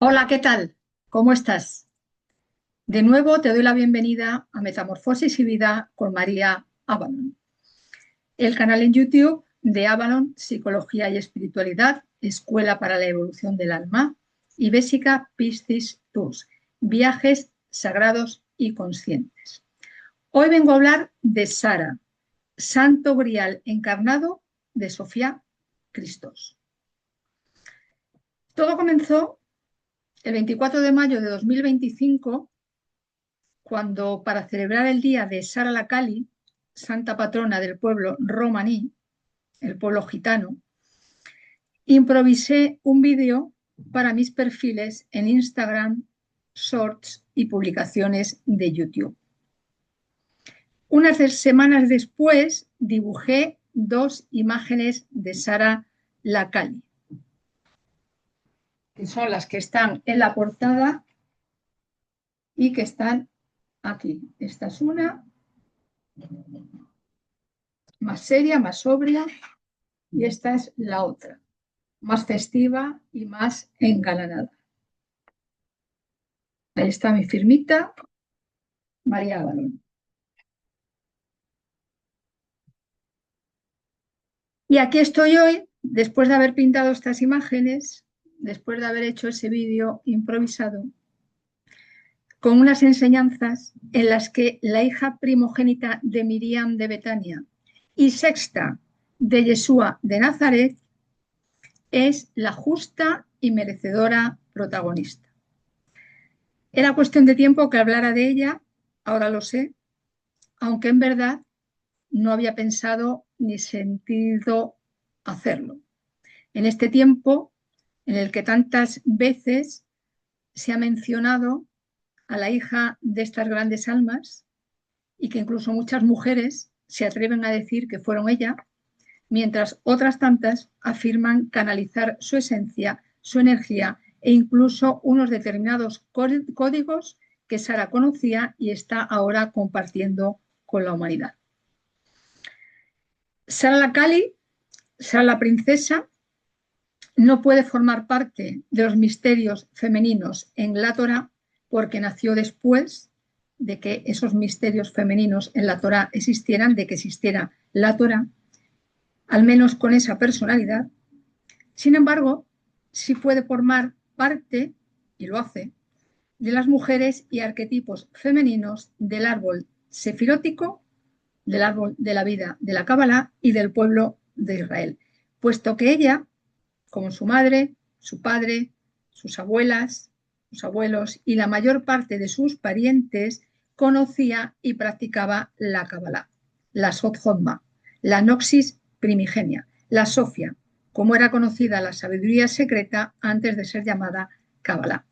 Hola, ¿qué tal? ¿Cómo estás? De nuevo te doy la bienvenida a Metamorfosis y Vida con María Avalon, el canal en YouTube de Avalon Psicología y Espiritualidad, Escuela para la Evolución del Alma, y Bésica Piscis Tours, Viajes Sagrados y Conscientes. Hoy vengo a hablar de Sara, Santo Grial encarnado de Sofía Cristos. Todo comenzó el 24 de mayo de 2025 cuando, para celebrar el día de Sara la Kali, santa patrona del pueblo romaní, el pueblo gitano, improvisé un vídeo para mis perfiles en Instagram, Shorts y publicaciones de YouTube. Unas semanas después dibujé dos imágenes de Sara la Kali, que son las que están en la portada y que están aquí. Esta es una más seria, más sobria, y esta es la otra, más festiva y más engalanada. Ahí está mi firmita, María Avalon. Y aquí estoy hoy, después de haber pintado estas imágenes, después de haber hecho ese vídeo improvisado, con unas enseñanzas en las que la hija primogénita de Miriam de Betania y sexta de Yeshua de Nazaret es la justa y merecedora protagonista. Era cuestión de tiempo que hablara de ella, ahora lo sé, aunque en verdad no había pensado ni sentido hacerlo. En este tiempo en el que tantas veces se ha mencionado a la hija de estas grandes almas y que incluso muchas mujeres se atreven a decir que fueron ella, mientras otras tantas afirman canalizar su esencia, su energía e incluso unos determinados códigos que Sara conocía y está ahora compartiendo con la humanidad. Sara la Kali, Sara la princesa, no puede formar parte de los misterios femeninos en la Torá porque nació después de que esos misterios femeninos en la Torá existieran, de que existiera la Torá, al menos con esa personalidad. Sin embargo, sí puede formar parte, y lo hace, de las mujeres y arquetipos femeninos del árbol sefirótico, del árbol de la vida de la Cábala y del pueblo de Israel, puesto que ella, como su madre, su padre, sus abuelas, sus abuelos y la mayor parte de sus parientes, conocía y practicaba la Cábala, la Sod Jodma, la Noxis primigenia, la Sofia, como era conocida la sabiduría secreta antes de ser llamada Cábala.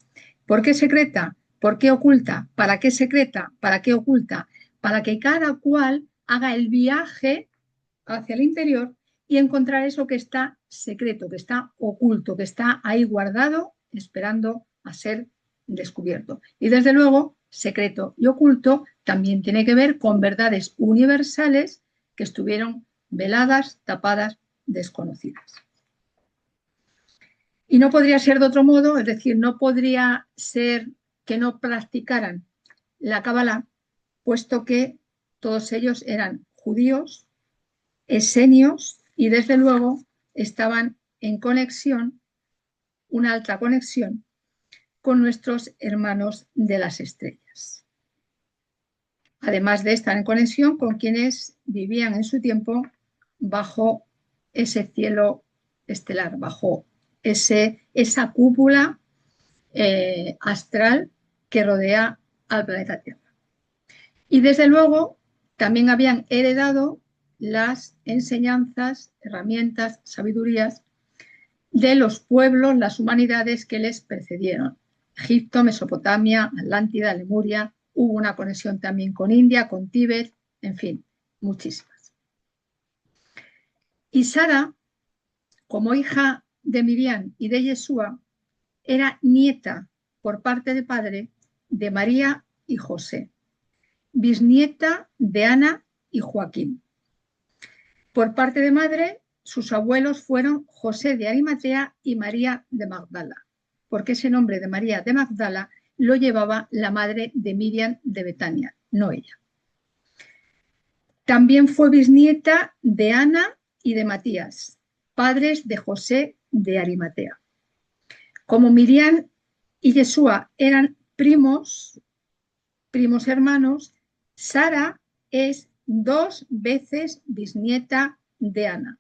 ¿Por qué secreta? ¿Por qué oculta? ¿Para qué secreta? ¿Para qué oculta? Para que cada cual haga el viaje hacia el interior y encontrar eso que está secreto, que está oculto, que está ahí guardado, esperando a ser descubierto. Y desde luego, secreto y oculto también tiene que ver con verdades universales que estuvieron veladas, tapadas, desconocidas. Y no podría ser de otro modo, es decir, no podría ser que no practicaran la Kabbalah, puesto que todos ellos eran judíos, esenios y desde luego estaban en conexión, una alta conexión con nuestros hermanos de las estrellas. Además de estar en conexión con quienes vivían en su tiempo bajo ese cielo estelar, bajo esa cúpula astral que rodea al planeta Tierra. Y desde luego también habían heredado las enseñanzas, herramientas, sabidurías de los pueblos, las humanidades que les precedieron. Egipto, Mesopotamia, Atlántida, Lemuria, hubo una conexión también con India, con Tíbet, en fin, muchísimas. Y Sara, como hija de Miriam y de Yeshua, era nieta por parte de padre de María y José, bisnieta de Ana y Joaquín. Por parte de madre, sus abuelos fueron José de Arimatea y María de Magdala. porque ese nombre de María de Magdala lo llevaba la madre de Miriam de Betania, no ella. También fue bisnieta de Ana y de Matías, padres de José de Arimatea. Como Miriam y Yeshua eran primos hermanos, Sara es 2 veces bisnieta de Ana.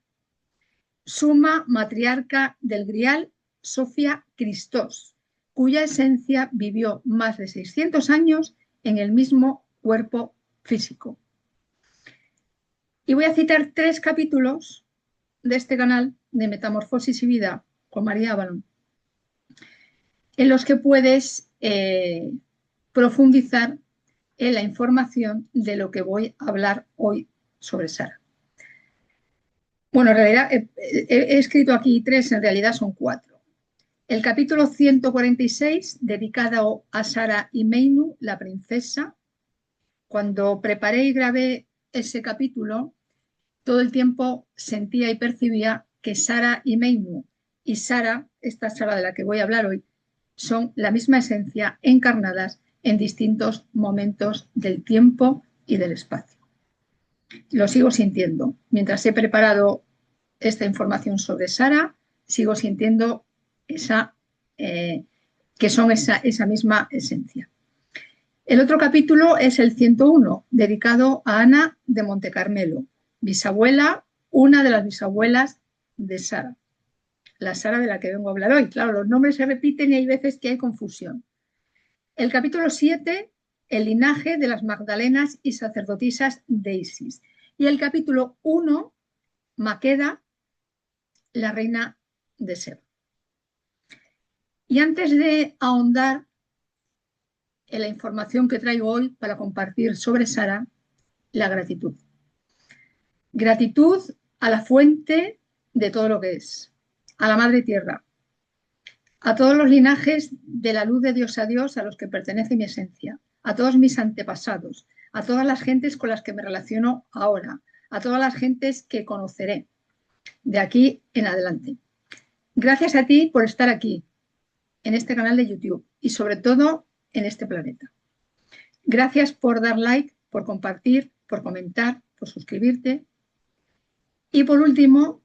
Suma matriarca del Grial, Sofía Christos, cuya esencia vivió más de 600 años en el mismo cuerpo físico. Y voy a citar 3 capítulos de este canal de Metamorfosis y Vida con María Avalon, en los que puedes profundizar en la información de lo que voy a hablar hoy sobre Sara. Bueno, en realidad he escrito aquí 3, en realidad son 4. El capítulo 146, dedicado a Sara y Meinu, la princesa. Cuando preparé y grabé ese capítulo, todo el tiempo sentía y percibía que Sara y Meinu y Sara, esta Sara de la que voy a hablar hoy, son la misma esencia encarnadas en distintos momentos del tiempo y del espacio. Lo sigo sintiendo. Mientras he preparado esta información sobre Sara, sigo sintiendo que son esa misma esencia. El otro capítulo es el 101, dedicado a Ana de Montecarmelo, bisabuela, una de las bisabuelas de Sara, la Sara de la que vengo a hablar hoy. Claro, los nombres se repiten y hay veces que hay confusión. El capítulo 7, el linaje de las Magdalenas y sacerdotisas de Isis. Y el capítulo 1, Maqueda, la reina de Seba. Y antes de ahondar en la información que traigo hoy para compartir sobre Sara, la gratitud. Gratitud a la fuente de todo lo que es, a la Madre Tierra, a todos los linajes de la luz de Dios a Dios a los que pertenece mi esencia, a todos mis antepasados, a todas las gentes con las que me relaciono ahora, a todas las gentes que conoceré de aquí en adelante. Gracias a ti por estar aquí, en este canal de YouTube y sobre todo en este planeta. Gracias por dar like, por compartir, por comentar, por suscribirte. Y por último,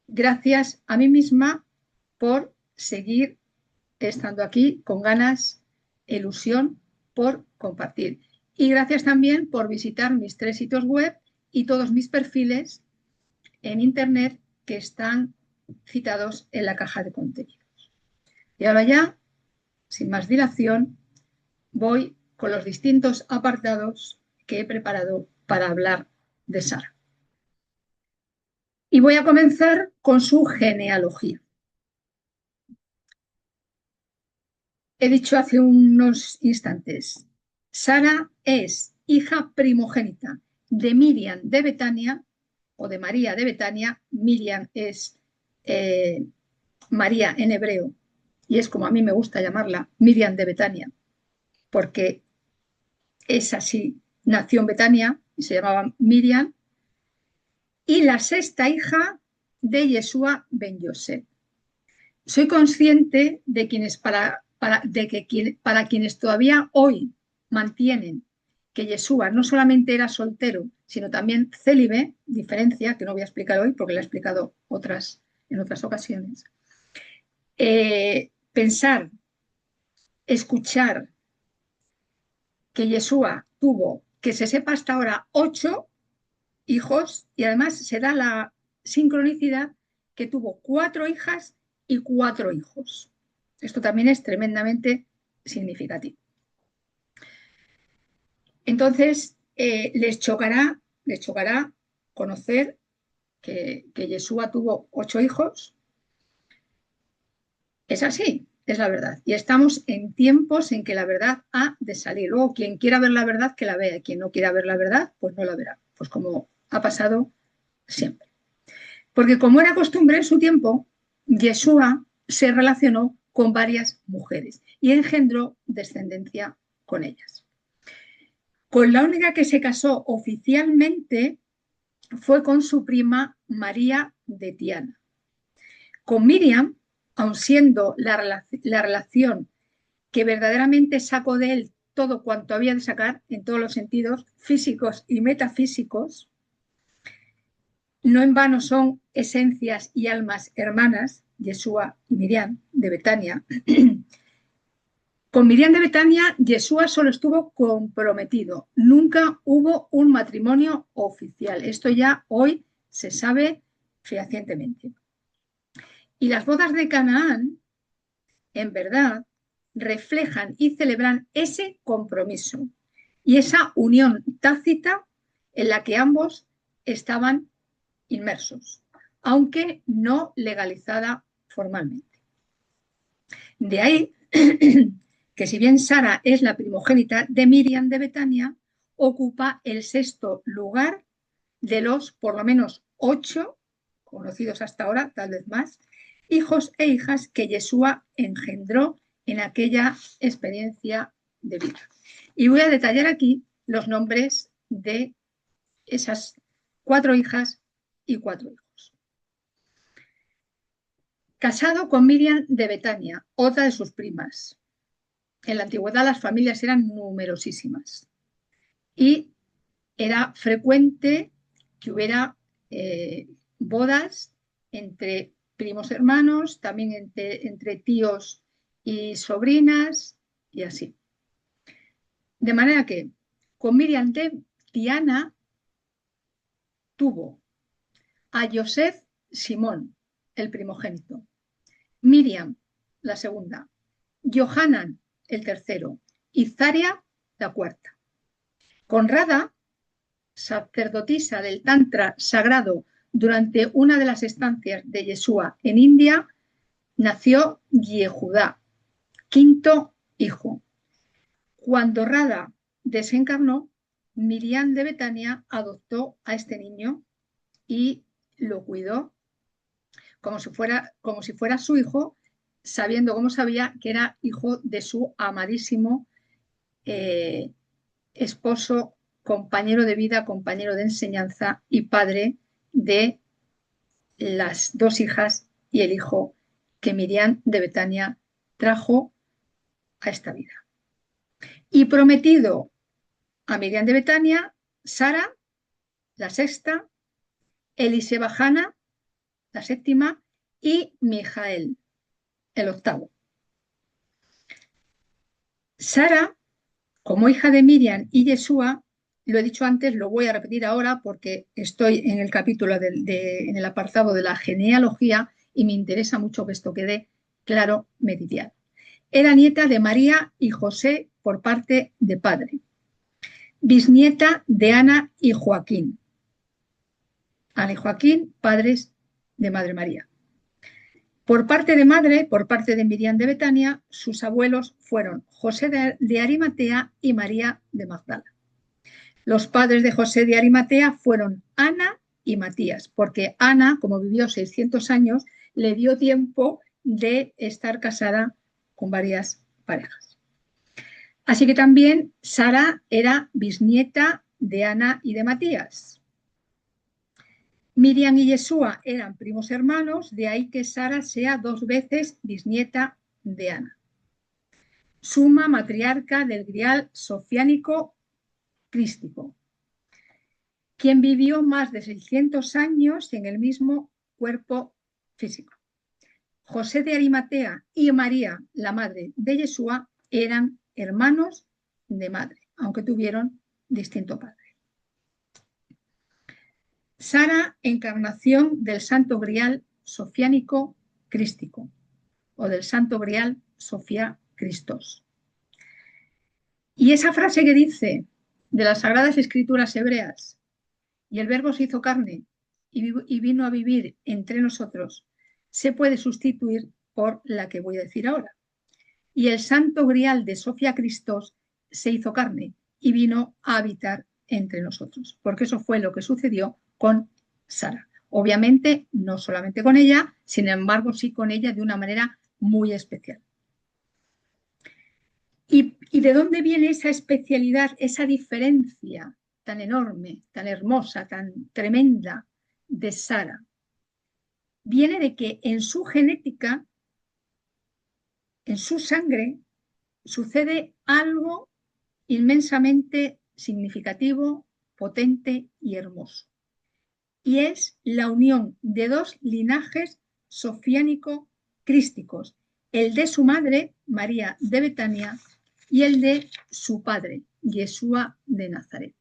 gracias a mí misma por seguir estando aquí con ganas, ilusión por compartir. Y gracias también por visitar mis 3 sitios web y todos mis perfiles en internet que están citados en la caja de contenidos. Y ahora ya, sin más dilación, voy con los distintos apartados que he preparado para hablar de Sara. Y voy a comenzar con su genealogía. He dicho hace unos instantes, Sara es hija primogénita de Miriam de Betania o de María de Betania. Miriam es María en hebreo y es como a mí me gusta llamarla, Miriam de Betania, porque es así, nació en Betania y se llamaba Miriam. Y la 6ª hija de Yeshua ben Yosef. Soy consciente de para quienes todavía hoy mantienen que Yeshua no solamente era soltero, sino también célibe, diferencia que no voy a explicar hoy porque la he explicado en otras ocasiones. Pensar, escuchar que Yeshua tuvo, que se sepa hasta ahora, 8 hijos y además se da la sincronicidad que tuvo 4 hijas y 4 hijos. Esto también es tremendamente significativo. Entonces, les chocará conocer que Yeshua tuvo 8 hijos. Es así, es la verdad. Y estamos en tiempos en que la verdad ha de salir. Luego, quien quiera ver la verdad, que la vea. Y quien no quiera ver la verdad, pues no la verá. Pues como ha pasado siempre. Porque como era costumbre en su tiempo, Yeshua se relacionó con varias mujeres y engendró descendencia con ellas. Con la única que se casó oficialmente fue con su prima María de Tiana. Con Miriam aun siendo la relación que verdaderamente sacó de él todo cuanto había de sacar en todos los sentidos físicos y metafísicos, no en vano son esencias y almas hermanas, Yeshua y Miriam de Betania. Con Miriam de Betania, Yeshua solo estuvo comprometido, nunca hubo un matrimonio oficial. Esto ya hoy se sabe fehacientemente. Y las bodas de Canaán, en verdad, reflejan y celebran ese compromiso y esa unión tácita en la que ambos estaban inmersos, aunque no legalizada formalmente. De ahí que si bien Sara es la primogénita de Miriam de Betania, ocupa el sexto lugar de los por lo menos 8 conocidos hasta ahora, tal vez más, hijos e hijas que Yeshua engendró en aquella experiencia de vida. Y voy a detallar aquí los nombres de esas 4 hijas y 4 hijos. Casado con Miriam de Betania, otra de sus primas. En la antigüedad las familias eran numerosísimas y era frecuente que hubiera bodas entre primos hermanos, también entre tíos y sobrinas y así. De manera que con Miriam de Diana tuvo a Yosef Simón, el primogénito, Miriam, la segunda, Johanan, el tercero, y Zaria, la cuarta. Conrada, sacerdotisa del Tantra sagrado durante una de las estancias de Yeshua en India, nació Yehudá, quinto hijo. Cuando Radha desencarnó, Miriam de Betania adoptó a este niño y lo cuidó como si fuera su hijo, sabiendo como sabía que era hijo de su amadísimo esposo, compañero de vida, compañero de enseñanza y padre de las 2 hijas y el hijo que Miriam de Betania trajo a esta vida. Y prometido a Miriam de Betania, Sara, la sexta, Eliseba-Hana, la séptima, y Mijael, el octavo. Sara, como hija de Miriam y Yeshua, lo he dicho antes, lo voy a repetir ahora porque estoy en el capítulo en el apartado de la genealogía y me interesa mucho que esto quede claro, meridiano. Era nieta de María y José por parte de padre, bisnieta de Ana y Joaquín. Ana y Joaquín, padres de Madre María. Por parte de madre, por parte de Miriam de Betania, sus abuelos fueron José de Arimatea y María de Magdala. Los padres de José de Arimatea fueron Ana y Matías, porque Ana, como vivió 600 años, le dio tiempo de estar casada con varias parejas. Así que también Sara era bisnieta de Ana y de Matías. Miriam y Yeshua eran primos hermanos, de ahí que Sara sea 2 veces bisnieta de Ana. Suma matriarca del grial sofiánico crístico, quien vivió más de 600 años en el mismo cuerpo físico. José de Arimatea y María, la madre de Yeshua, eran hermanos de madre, aunque tuvieron distinto padre. Sara, encarnación del Santo Grial sofiánico crístico o del Santo Grial Sofía Cristos. Y esa frase que dice de las Sagradas Escrituras hebreas, y el Verbo se hizo carne y vino a vivir entre nosotros, se puede sustituir por la que voy a decir ahora. Y el Santo Grial de Sofía Cristos se hizo carne y vino a habitar entre nosotros, porque eso fue lo que sucedió con Sara. Obviamente, no solamente con ella, sin embargo, sí con ella de una manera muy especial. ¿Y de dónde viene esa especialidad, esa diferencia tan enorme, tan hermosa, tan tremenda de Sara? Viene de que en su genética en su sangre sucede algo inmensamente significativo, potente y hermoso. Y es la unión de dos linajes sofiánico-crísticos, el de su madre, María de Betania, y el de su padre, Yeshua de Nazaret.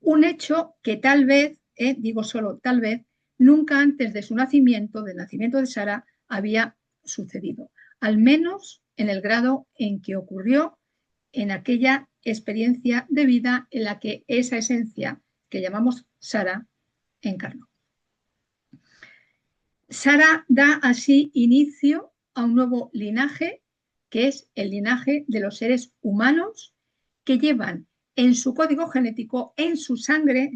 Un hecho que tal vez, digo solo tal vez, nunca antes de su nacimiento, del nacimiento de Sara, había sucedido, al menos en el grado en que ocurrió en aquella experiencia de vida en la que esa esencia que llamamos Sara encarnó. Sara da así inicio a un nuevo linaje, que es el linaje de los seres humanos que llevan en su código genético, en su sangre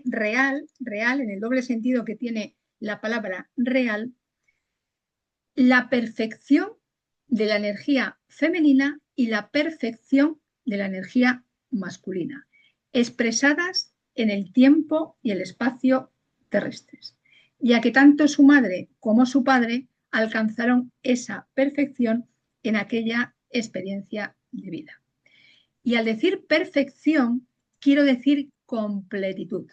real, en el doble sentido que tiene la palabra real, la perfección de la energía femenina y la perfección de la energía masculina, expresadas en el tiempo y el espacio terrestres, ya que tanto su madre como su padre alcanzaron esa perfección en aquella experiencia de vida. Y al decir perfección, quiero decir completitud.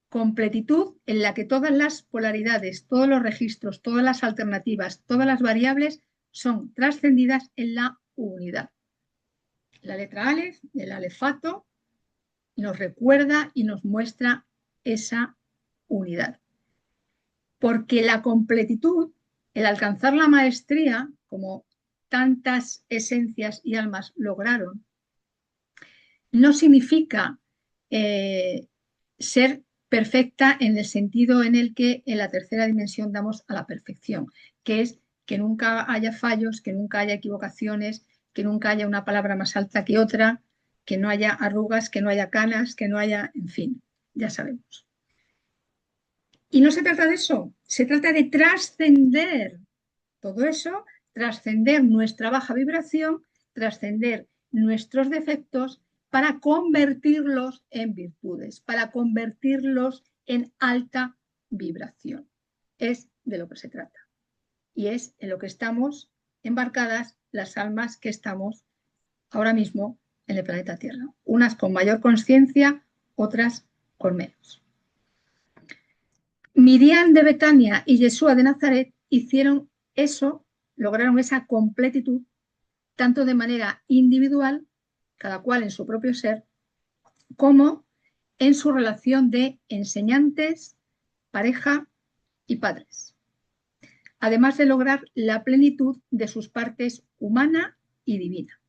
Completitud en la que todas las polaridades, todos los registros, todas las alternativas, todas las variables son trascendidas en la unidad. La letra Aleph, el alefato, nos recuerda y nos muestra esa unidad. Porque la completitud, el alcanzar la maestría, como tantas esencias y almas lograron, no significa ser perfecta en el sentido en el que en la tercera dimensión damos a la perfección, que es que nunca haya fallos, que nunca haya equivocaciones, que nunca haya una palabra más alta que otra, que no haya arrugas, que no haya canas, que no haya, en fin, ya sabemos. Y no se trata de eso, se trata de trascender todo eso, trascender nuestra baja vibración, trascender nuestros defectos para convertirlos en virtudes, para convertirlos en alta vibración. Es de lo que se trata. Y es en lo que estamos embarcadas las almas que estamos ahora mismo en el planeta Tierra. Unas con mayor conciencia, otras con menos. Miriam de Betania y Yeshua de Nazaret hicieron eso, lograron esa completitud, tanto de manera individual, cada cual en su propio ser, como en su relación de enseñantes, pareja y padres, además de lograr la plenitud de sus partes humana y divina.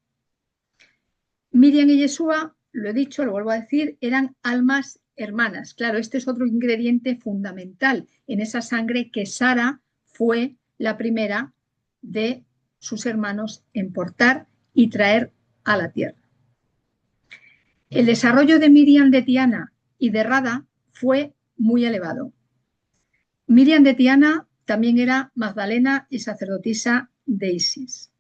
Miriam y Yeshua, lo he dicho, lo vuelvo a decir, eran almas hermanas. Claro, este es otro ingrediente fundamental en esa sangre que Sara fue la primera de sus hermanos en portar y traer a la tierra. El desarrollo de Miriam de Tiana y de Rada fue muy elevado. Miriam de Tiana también era Magdalena y sacerdotisa de Isis,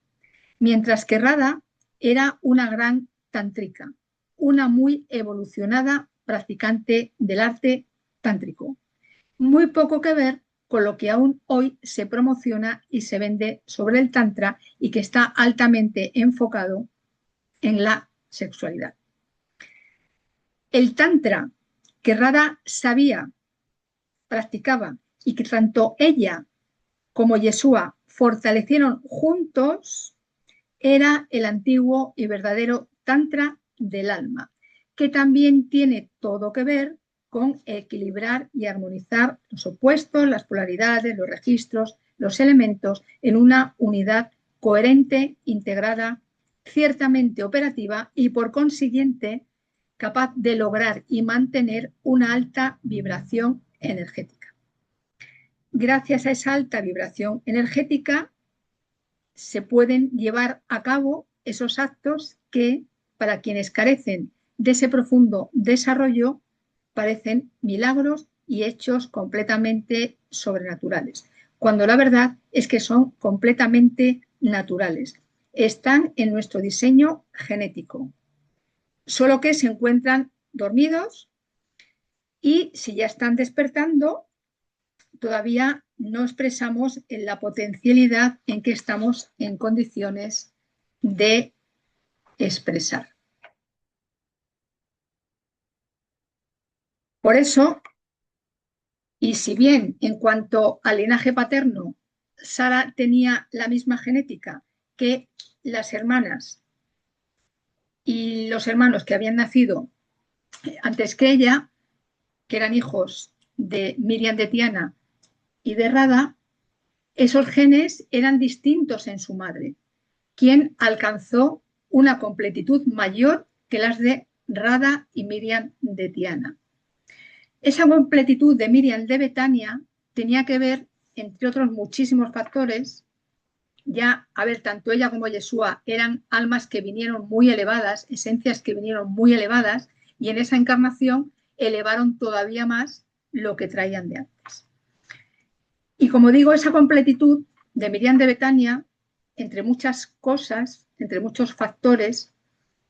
mientras que Rada era una gran tántrica, una muy evolucionada practicante del arte tántrico. Muy poco que ver con lo que aún hoy se promociona y se vende sobre el tantra y que está altamente enfocado en la sexualidad. El tantra que Rada sabía, practicaba y que tanto ella como Yeshua fortalecieron juntos era el antiguo y verdadero tantra del alma, que también tiene todo que ver con equilibrar y armonizar los opuestos, las polaridades, los registros, los elementos en una unidad coherente, integrada, ciertamente operativa y por consiguiente capaz de lograr y mantener una alta vibración energética. Gracias a esa alta vibración energética se pueden llevar a cabo esos actos que, para quienes carecen de ese profundo desarrollo, parecen milagros y hechos completamente sobrenaturales, cuando la verdad es que son completamente naturales. Están en nuestro diseño genético, solo que se encuentran dormidos y si ya están despertando, todavía no expresamos en la potencialidad en que estamos en condiciones de expresar. Por eso, y si bien en cuanto al linaje paterno, Sara tenía la misma genética que las hermanas y los hermanos que habían nacido antes que ella, que eran hijos de Miriam de Tiana y de Rada, esos genes eran distintos en su madre, quien alcanzó una completitud mayor que las de Rada y Miriam de Tiana. Esa completitud de Miriam de Betania tenía que ver, entre otros muchísimos factores, ya, a ver, tanto ella como Yeshua eran almas que vinieron muy elevadas, esencias que vinieron muy elevadas, y en esa encarnación elevaron todavía más lo que traían de antes. Y como digo, esa completitud de Miriam de Betania, entre muchas cosas, entre muchos factores,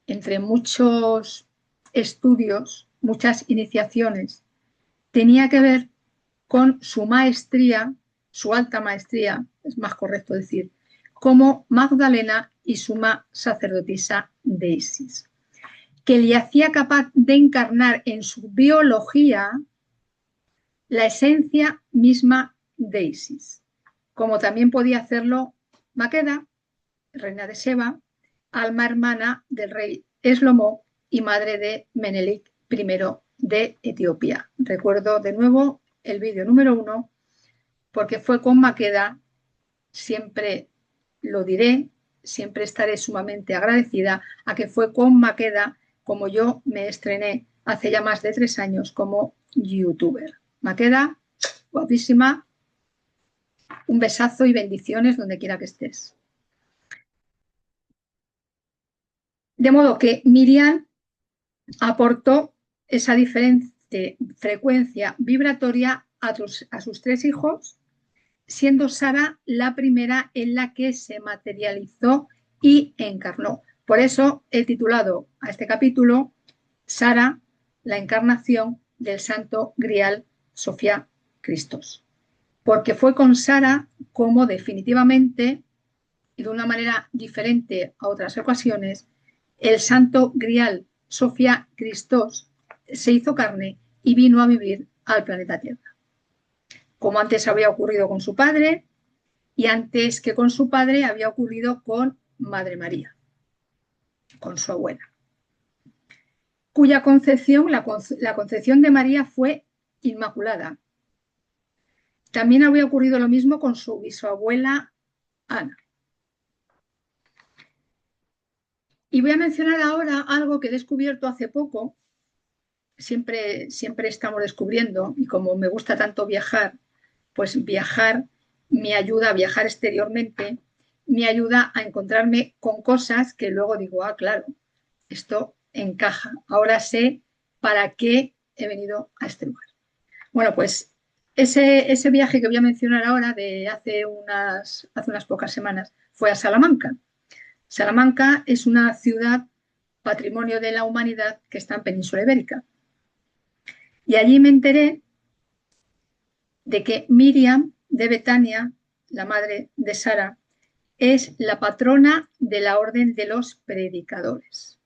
entre muchos estudios, muchas iniciaciones, tenía que ver con su maestría, su alta maestría, es más correcto decir, como Magdalena y suma sacerdotisa de Isis, que le hacía capaz de encarnar en su biología la esencia misma de Isis, como también podía hacerlo Maqueda, reina de Seba, alma hermana del rey Eslomó y madre de Menelik I de Etiopía. Recuerdo de nuevo el vídeo número 1, porque fue con Maqueda, siempre lo diré, siempre estaré sumamente agradecida a que fue con Maqueda como yo me estrené hace ya más de 3 años como youtuber. Maqueda, guapísima, un besazo y bendiciones donde quiera que estés. De modo que Miriam aportó esa diferente frecuencia vibratoria a sus 3 hijos, siendo Sara la primera en la que se materializó y encarnó. Por eso he titulado a este capítulo Sara, la encarnación del Santo Grial Sofía Christos. Porque fue con Sara como definitivamente, y de una manera diferente a otras ocasiones, el Santo Grial Sofía Christos se hizo carne y vino a vivir al planeta Tierra. Como antes había ocurrido con su padre, y antes que con su padre había ocurrido con Madre María, con su abuela, cuya concepción, la concepción de María fue inmaculada. También había ocurrido lo mismo con su bisabuela Ana. Y voy a mencionar ahora algo que he descubierto hace poco. Siempre estamos descubriendo, y como me gusta tanto viajar, pues viajar me ayuda a viajar exteriormente, me ayuda a encontrarme con cosas que luego digo, ah, claro, esto encaja. Ahora sé para qué he venido a este lugar. Bueno, pues ese viaje que voy a mencionar ahora de hace unas pocas semanas fue a Salamanca. Salamanca es una ciudad patrimonio de la humanidad que está en Península Ibérica. Y allí me enteré de que Miriam de Betania, la madre de Sara, es la patrona de la Orden de los Predicadores.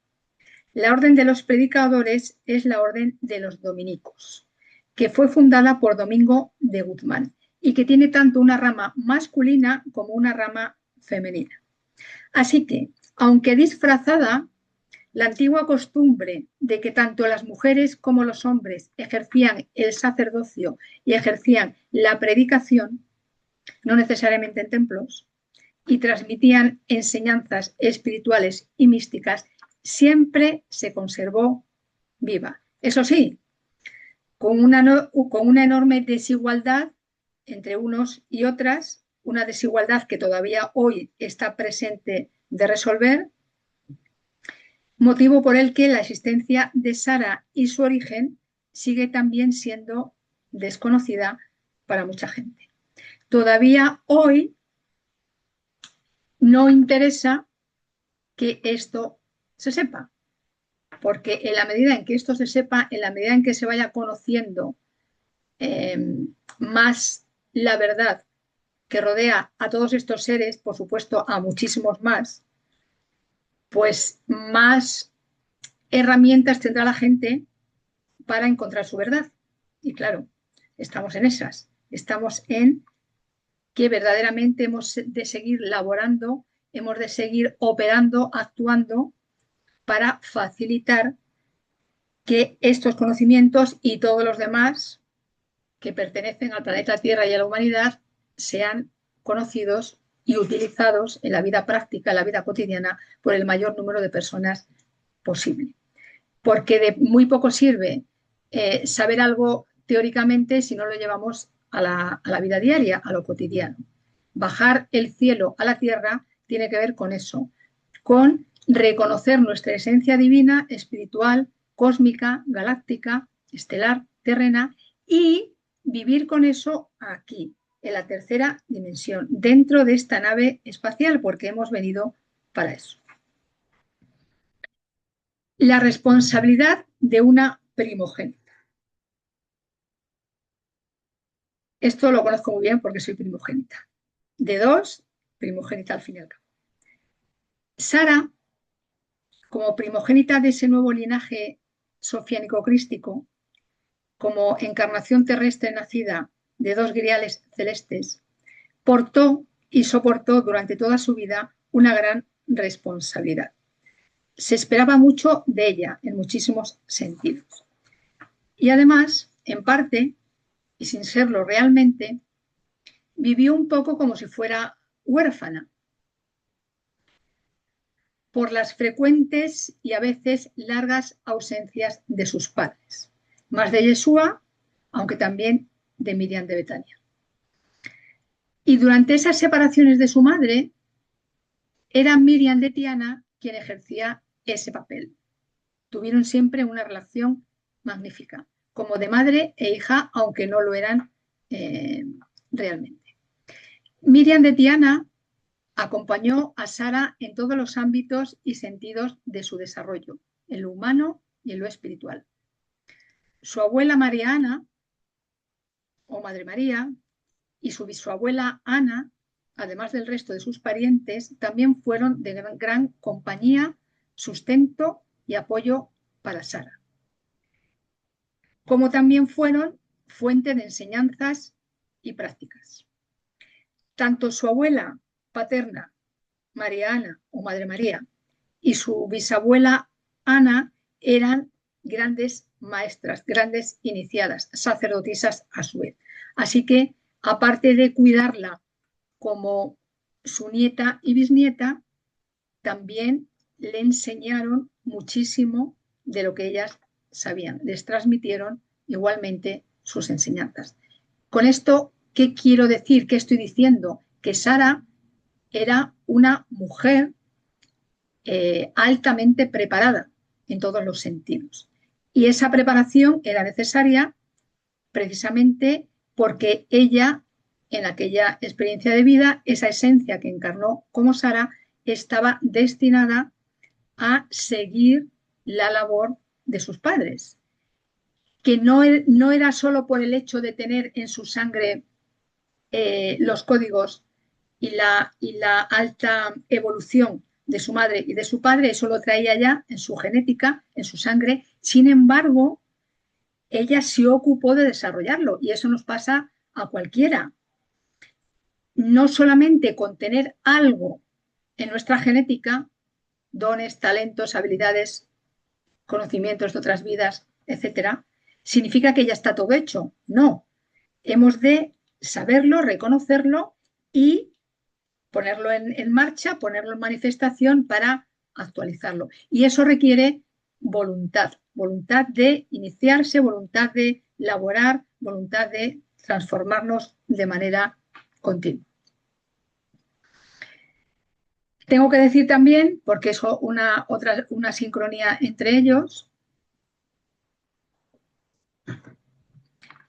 La Orden de los Predicadores es la Orden de los Dominicos, que fue fundada por Domingo de Guzmán y que tiene tanto una rama masculina como una rama femenina. Así que, aunque disfrazada, la antigua costumbre de que tanto las mujeres como los hombres ejercían el sacerdocio y ejercían la predicación, no necesariamente en templos, y transmitían enseñanzas espirituales y místicas, siempre se conservó viva. Eso sí, con una enorme desigualdad entre unos y otras, una desigualdad que todavía hoy está presente de resolver, motivo por el que la existencia de Sara y su origen sigue también siendo desconocida para mucha gente. Todavía hoy no interesa que esto se sepa, porque en la medida en que esto se sepa, en la medida en que se vaya conociendo más la verdad que rodea a todos estos seres, por supuesto a muchísimos más, pues más herramientas tendrá la gente para encontrar su verdad. Y claro, estamos en esas, estamos en que verdaderamente hemos de seguir laborando, hemos de seguir operando, actuando para facilitar que estos conocimientos y todos los demás que pertenecen al planeta Tierra y a la humanidad sean conocidos y utilizados en la vida práctica, en la vida cotidiana, por el mayor número de personas posible. Porque de muy poco sirve saber algo teóricamente si no lo llevamos a la vida diaria, a lo cotidiano. Bajar el cielo a la tierra tiene que ver con eso, con reconocer nuestra esencia divina, espiritual, cósmica, galáctica, estelar, terrena, y vivir con eso aquí, en la tercera dimensión, dentro de esta nave espacial, porque hemos venido para eso. La responsabilidad de una primogénita. Esto lo conozco muy bien porque soy primogénita. De dos, primogénita al fin y al cabo. Sara, como primogénita de ese nuevo linaje sofiánico-crístico, como encarnación terrestre nacida de dos griales celestes, portó y soportó durante toda su vida una gran responsabilidad. Se esperaba mucho de ella en muchísimos sentidos. Y además, en parte, y sin serlo realmente, vivió un poco como si fuera huérfana por las frecuentes y a veces largas ausencias de sus padres, más de Yeshua, aunque también de Miriam de Betania. Y durante esas separaciones de su madre, era Miriam de Tiana quien ejercía ese papel. Tuvieron siempre una relación magnífica, como de madre e hija, aunque no lo eran realmente. Miriam de Tiana acompañó a Sara en todos los ámbitos y sentidos de su desarrollo, en lo humano y en lo espiritual. Su abuela María Ana, o Madre María, y su bisabuela Ana, además del resto de sus parientes, también fueron de gran compañía, sustento y apoyo para Sara. Como también fueron fuente de enseñanzas y prácticas. Tanto su abuela paterna, María Ana o Madre María, y su bisabuela Ana eran grandes maestras, grandes iniciadas, sacerdotisas a su vez. Así que, aparte de cuidarla como su nieta y bisnieta, también le enseñaron muchísimo de lo que ellas sabían. Les transmitieron igualmente sus enseñanzas. Con esto, ¿qué quiero decir? ¿Qué estoy diciendo? Que Sara era una mujer altamente preparada en todos los sentidos. Y esa preparación era necesaria precisamente porque ella, en aquella experiencia de vida, esa esencia que encarnó como Sara, estaba destinada a seguir la labor de sus padres, que no era solo por el hecho de tener en su sangre los códigos y la alta evolución de su madre y de su padre, eso lo traía ya en su genética, en su sangre. Sin embargo, ella se ocupó de desarrollarlo y eso nos pasa a cualquiera. No solamente con tener algo en nuestra genética, dones, talentos, habilidades, conocimientos de otras vidas, etcétera, significa que ya está todo hecho. No, hemos de saberlo, reconocerlo y ponerlo en marcha, ponerlo en manifestación para actualizarlo. Y eso requiere voluntad, voluntad de iniciarse, voluntad de laborar, voluntad de transformarnos de manera continua. Tengo que decir también, porque es una sincronía entre ellos,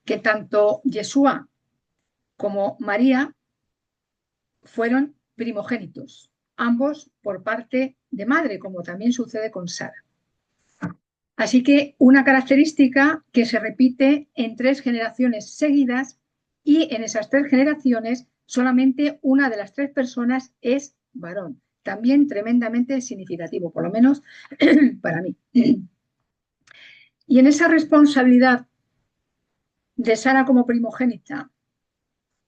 que tanto Yeshua como María fueron primogénitos, ambos por parte de madre, como también sucede con Sara. Así que una característica que se repite en 3 generaciones seguidas y en esas 3 generaciones solamente una de las 3 personas es varón. También tremendamente significativo, por lo menos para mí. Y en esa responsabilidad de Sara como primogénita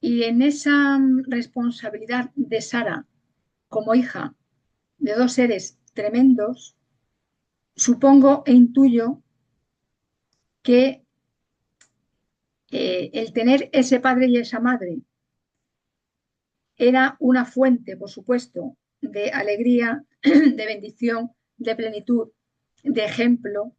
y en esa responsabilidad de Sara como hija de 2 seres tremendos, supongo e intuyo que el tener ese padre y esa madre era una fuente, por supuesto, de alegría, de bendición, de plenitud, de ejemplo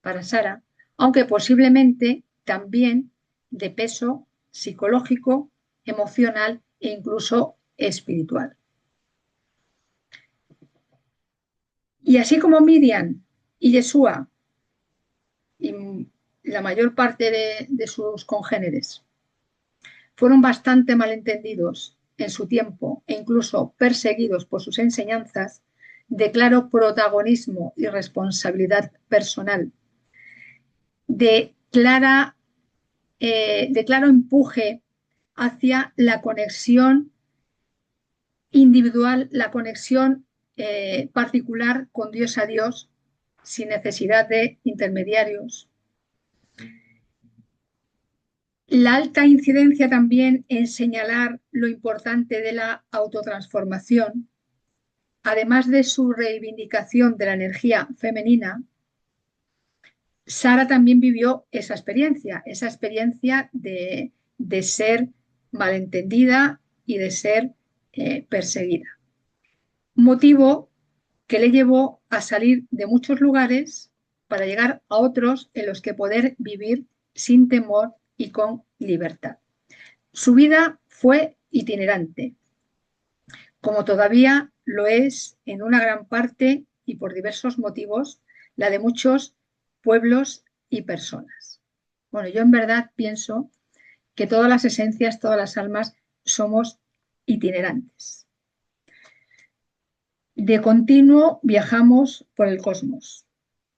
para Sara, aunque posiblemente también de peso psicológico, emocional e incluso espiritual. Y así como Miriam y Yeshua y la mayor parte de sus congéneres fueron bastante malentendidos en su tiempo e incluso perseguidos por sus enseñanzas, de claro protagonismo y responsabilidad personal, de claro empuje hacia la conexión individual, la conexión particular con Dios a Dios, sin necesidad de intermediarios. La alta incidencia también en señalar lo importante de la autotransformación, además de su reivindicación de la energía femenina, Sara también vivió esa experiencia de ser malentendida y de ser perseguida. Motivo que le llevó a salir de muchos lugares para llegar a otros en los que poder vivir sin temor y con libertad. Su vida fue itinerante, como todavía lo es en una gran parte y por diversos motivos la de muchos pueblos y personas. Bueno, yo en verdad pienso que todas las esencias, todas las almas somos itinerantes. De continuo viajamos por el cosmos,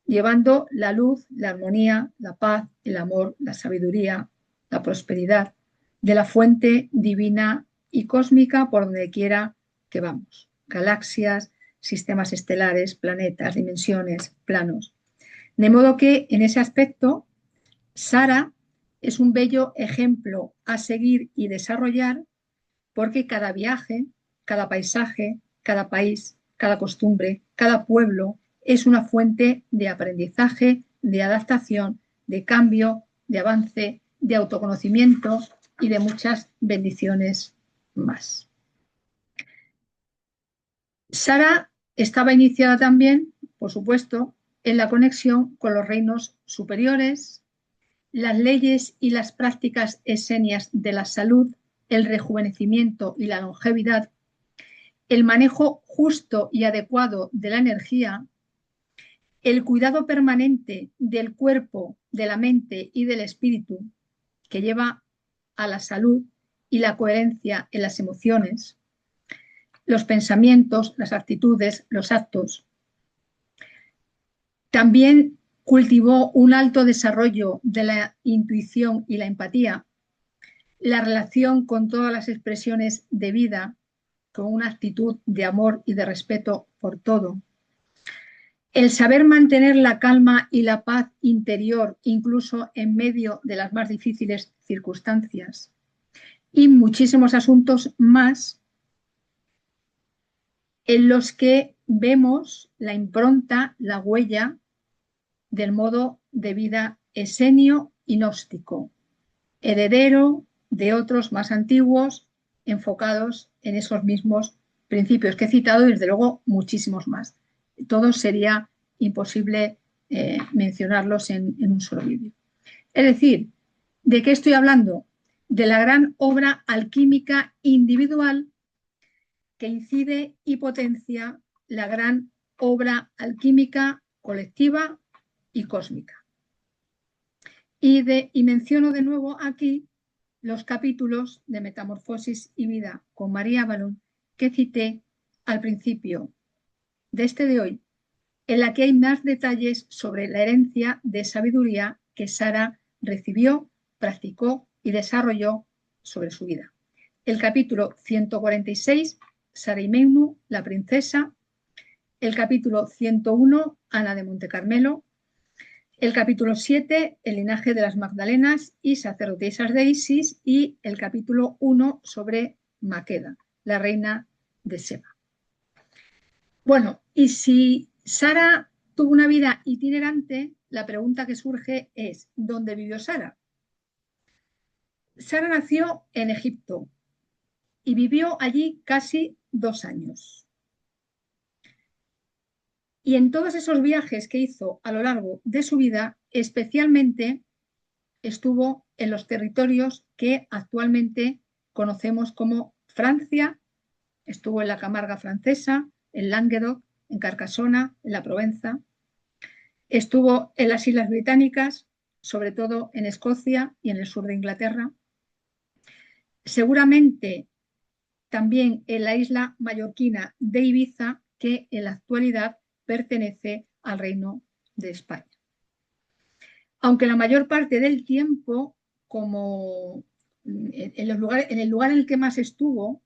llevando la luz, la armonía, la paz, el amor, la sabiduría, la prosperidad de la fuente divina y cósmica por donde quiera que vamos. Galaxias, sistemas estelares, planetas, dimensiones, planos. De modo que en ese aspecto, Sara es un bello ejemplo a seguir y desarrollar porque cada viaje, cada paisaje, cada país, cada costumbre, cada pueblo es una fuente de aprendizaje, de adaptación, de cambio, de avance, de autoconocimiento y de muchas bendiciones más. Sara estaba iniciada también, por supuesto, en la conexión con los reinos superiores, las leyes y las prácticas esenias de la salud, el rejuvenecimiento y la longevidad, el manejo justo y adecuado de la energía, el cuidado permanente del cuerpo, de la mente y del espíritu, que lleva a la salud y la coherencia en las emociones, los pensamientos, las actitudes, los actos. También cultivó un alto desarrollo de la intuición y la empatía, la relación con todas las expresiones de vida, con una actitud de amor y de respeto por todo. El saber mantener la calma y la paz interior, incluso en medio de las más difíciles circunstancias. Y muchísimos asuntos más en los que vemos la impronta, la huella del modo de vida esenio y gnóstico, heredero de otros más antiguos, enfocados en esos mismos principios que he citado y desde luego muchísimos más. Todos sería imposible mencionarlos en un solo vídeo. Es decir, ¿de qué estoy hablando? De la gran obra alquímica individual que incide y potencia la gran obra alquímica colectiva y cósmica. Y menciono de nuevo aquí los capítulos de Metamorfosis y Vida con María Balón que cité al principio de este de hoy, en la que hay más detalles sobre la herencia de sabiduría que Sara recibió, practicó y desarrolló sobre su vida. El capítulo 146, Sara Imenu, la princesa. El capítulo 101, Ana de Montecarmelo. El capítulo 7, el linaje de las Magdalenas y sacerdotisas de Isis. Y el capítulo 1 sobre Maqueda, la reina de Seba. Bueno, y si Sara tuvo una vida itinerante, la pregunta que surge es, ¿dónde vivió Sara? Sara nació en Egipto y vivió allí casi 2 años. Y en todos esos viajes que hizo a lo largo de su vida, especialmente estuvo en los territorios que actualmente conocemos como Francia, estuvo en la Camarga francesa, en Languedoc, en Carcassona, en la Provenza, estuvo en las Islas Británicas, sobre todo en Escocia y en el sur de Inglaterra, seguramente también en la isla mallorquina de Ibiza, que en la actualidad pertenece al Reino de España. Aunque la mayor parte del tiempo, como en el lugar en el que más estuvo,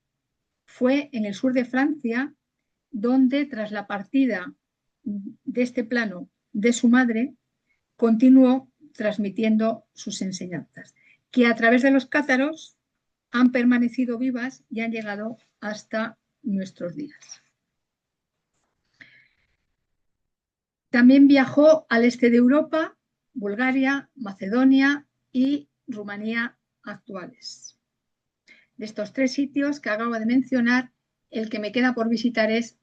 fue en el sur de Francia, donde tras la partida de este plano de su madre, continuó transmitiendo sus enseñanzas, que a través de los cátaros han permanecido vivas y han llegado hasta nuestros días. También viajó al este de Europa, Bulgaria, Macedonia y Rumanía actuales. De estos 3 sitios que acabo de mencionar, el que me queda por visitar es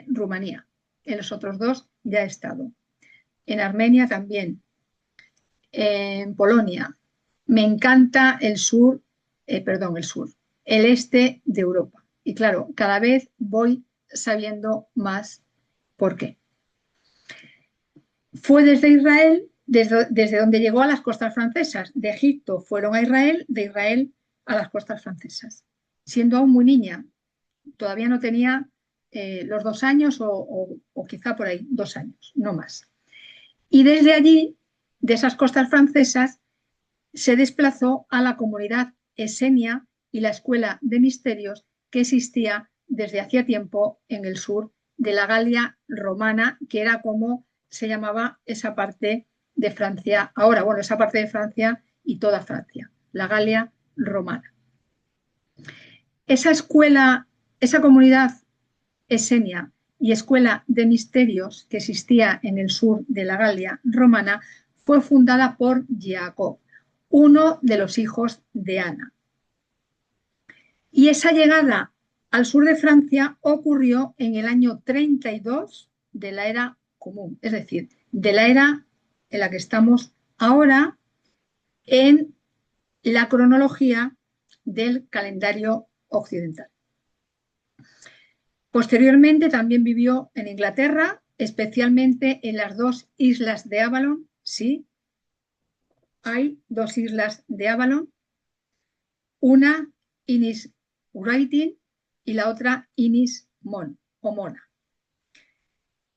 Rumanía. En los otros 2 ya he estado. En Armenia también. En Polonia. Me encanta el este de Europa. Y claro, cada vez voy sabiendo más por qué. Fue desde Israel, desde donde llegó a las costas francesas. De Egipto fueron a Israel, de Israel a las costas francesas. Siendo aún muy niña, todavía no tenía los 2 años o quizá por ahí 2 años, no más. Y desde allí, de esas costas francesas, se desplazó a la comunidad esenia y la escuela de misterios que existía desde hacía tiempo en el sur de la Galia romana, que era como se llamaba esa parte de Francia ahora, bueno, esa parte de Francia y toda Francia, la Galia romana. Esa escuela, esa comunidad esenia y escuela de misterios que existía en el sur de la Galia romana fue fundada por Jacob, uno de los hijos de Ana. Y esa llegada al sur de Francia ocurrió en el año 32 de la era común, es decir, de la era en la que estamos ahora en la cronología del calendario occidental. Posteriormente también vivió en Inglaterra, especialmente en las 2 islas de Avalon. Sí, hay 2 islas de Avalon, una Inis Writing y la otra Inis Mon o Mona.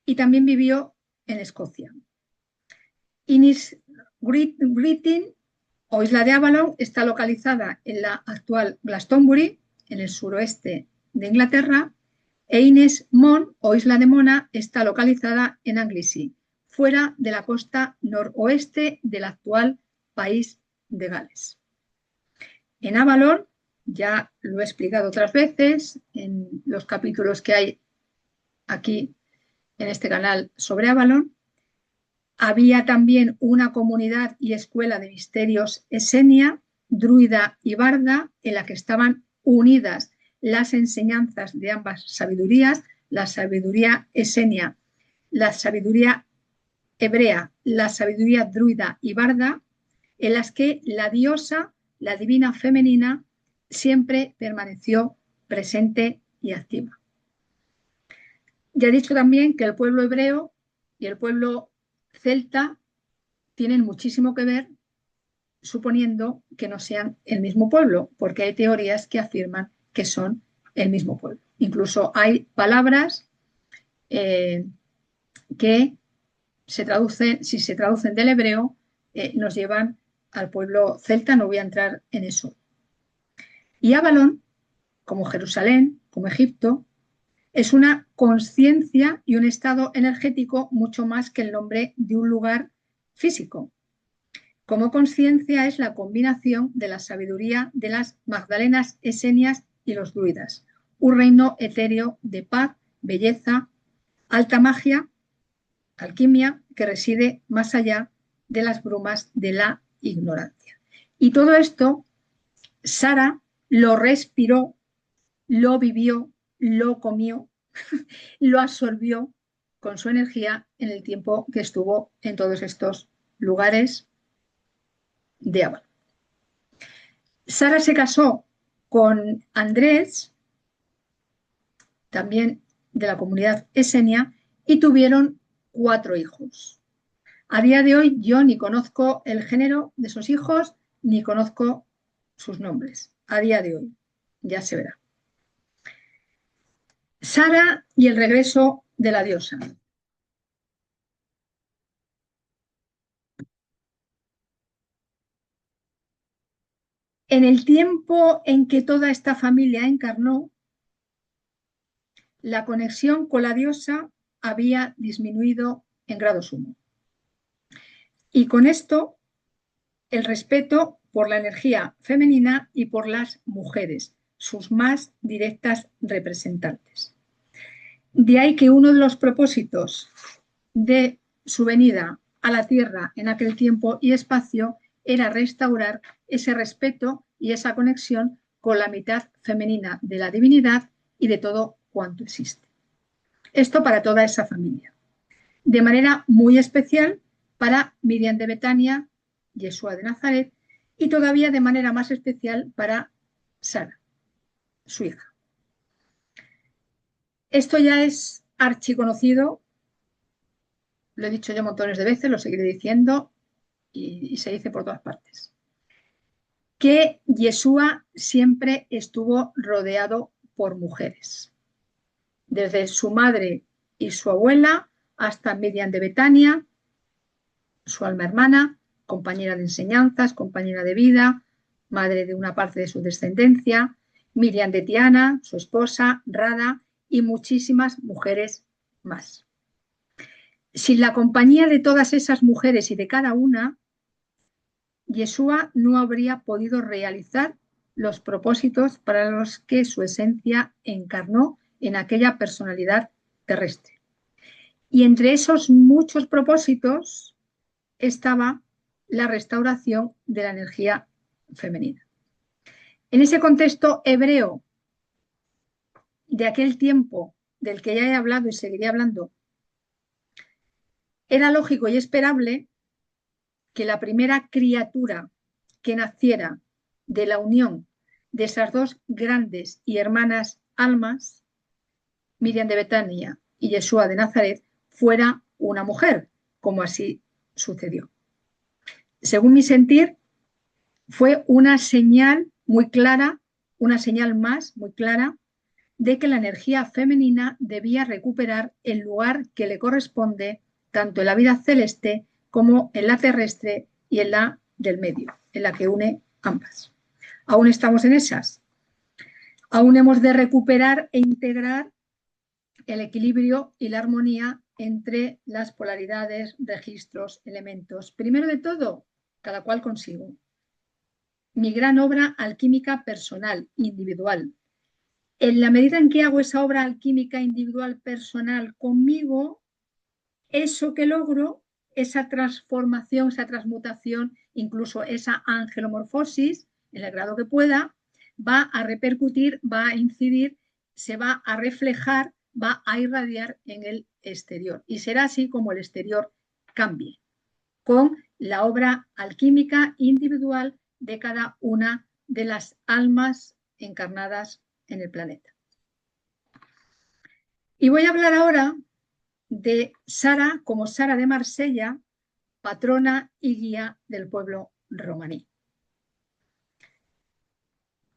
Y también vivió en Escocia. Inis Writing o isla de Avalon está localizada en la actual Glastonbury, en el suroeste de Inglaterra, e Ines Mon o isla de Mona está localizada en Anglesey, fuera de la costa noroeste del actual país de Gales. En Avalon, ya lo he explicado otras veces en los capítulos que hay aquí en este canal sobre Avalon, había también una comunidad y escuela de misterios esenia, druida y barda, en la que estaban unidas las enseñanzas de ambas sabidurías, la sabiduría esenia, la sabiduría hebrea, la sabiduría druida y barda, en las que la diosa, la divina femenina, siempre permaneció presente y activa. Ya he dicho también que el pueblo hebreo y el pueblo celta tienen muchísimo que ver, suponiendo que no sean el mismo pueblo, porque hay teorías que afirman que son el mismo pueblo. Incluso hay palabras que se traducen, si se traducen del hebreo, nos llevan al pueblo celta, no voy a entrar en eso. Y Avalon, como Jerusalén, como Egipto, es una conciencia y un estado energético mucho más que el nombre de un lugar físico. Como conciencia es la combinación de la sabiduría de las Magdalenas, Esenias y los druidas, un reino etéreo de paz, belleza, alta magia, alquimia, que reside más allá de las brumas de la ignorancia. Y todo esto, Sara lo respiró, lo vivió, lo comió, lo absorbió con su energía en el tiempo que estuvo en todos estos lugares de Avalon. Sara se casó con Andrés, también de la comunidad esenia, y tuvieron 4 hijos. A día de hoy yo ni conozco el género de sus hijos, ni conozco sus nombres. A día de hoy, ya se verá. Sara y el regreso de la diosa. En el tiempo en que toda esta familia encarnó, la conexión con la diosa había disminuido en grado sumo. Y con esto, el respeto por la energía femenina y por las mujeres, sus más directas representantes. De ahí que uno de los propósitos de su venida a la Tierra en aquel tiempo y espacio era restaurar ese respeto y esa conexión con la mitad femenina de la divinidad y de todo cuanto existe. Esto para toda esa familia. De manera muy especial para Miriam de Betania, Yeshua de Nazaret, y todavía de manera más especial para Sara, su hija. Esto ya es archiconocido, lo he dicho yo montones de veces, lo seguiré diciendo y se dice por todas partes, que Yeshua siempre estuvo rodeado por mujeres, desde su madre y su abuela hasta Miriam de Betania, su alma hermana, compañera de enseñanzas, compañera de vida, madre de una parte de su descendencia, Miriam de Tiana, su esposa, Rada y muchísimas mujeres más. Sin la compañía de todas esas mujeres y de cada una, Yeshua no habría podido realizar los propósitos para los que su esencia encarnó en aquella personalidad terrestre. Y entre esos muchos propósitos estaba la restauración de la energía femenina. En ese contexto hebreo de aquel tiempo del que ya he hablado y seguiré hablando, era lógico y esperable que la primera criatura que naciera de la unión de esas dos grandes y hermanas almas, Miriam de Betania y Yeshua de Nazaret, fuera una mujer, como así sucedió. Según mi sentir, fue una señal muy clara, una señal más muy clara de que la energía femenina debía recuperar el lugar que le corresponde tanto en la vida celeste como en la terrestre y en la del medio, en la que une ambas. Aún estamos en esas. Aún hemos de recuperar e integrar el equilibrio y la armonía entre las polaridades, registros, elementos. Primero de todo, cada cual consigo. Mi gran obra alquímica personal, individual. En la medida en que hago esa obra alquímica individual personal conmigo, eso que logro, esa transformación, esa transmutación, incluso esa angelomorfosis, en el grado que pueda, va a repercutir, va a incidir, se va a reflejar, va a irradiar en el exterior. Y será así como el exterior cambie, con la obra alquímica individual de cada una de las almas encarnadas en el planeta. Y voy a hablar ahora de Sara como Sara de Marsella, patrona y guía del pueblo romaní.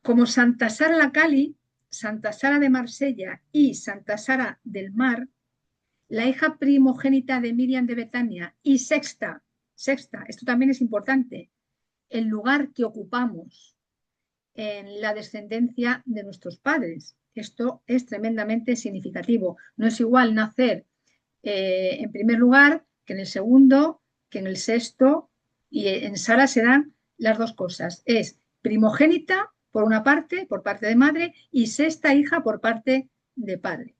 Como Santa Sara la Cali, Santa Sara de Marsella y Santa Sara del Mar, la hija primogénita de Miriam de Betania y sexta, esto también es importante, el lugar que ocupamos en la descendencia de nuestros padres. Esto es tremendamente significativo. No es igual nacer en primer lugar que en el segundo, que en el sexto, y en Sara se dan las dos cosas. Es primogénita por una parte, por parte de madre, y sexta hija por parte de padre.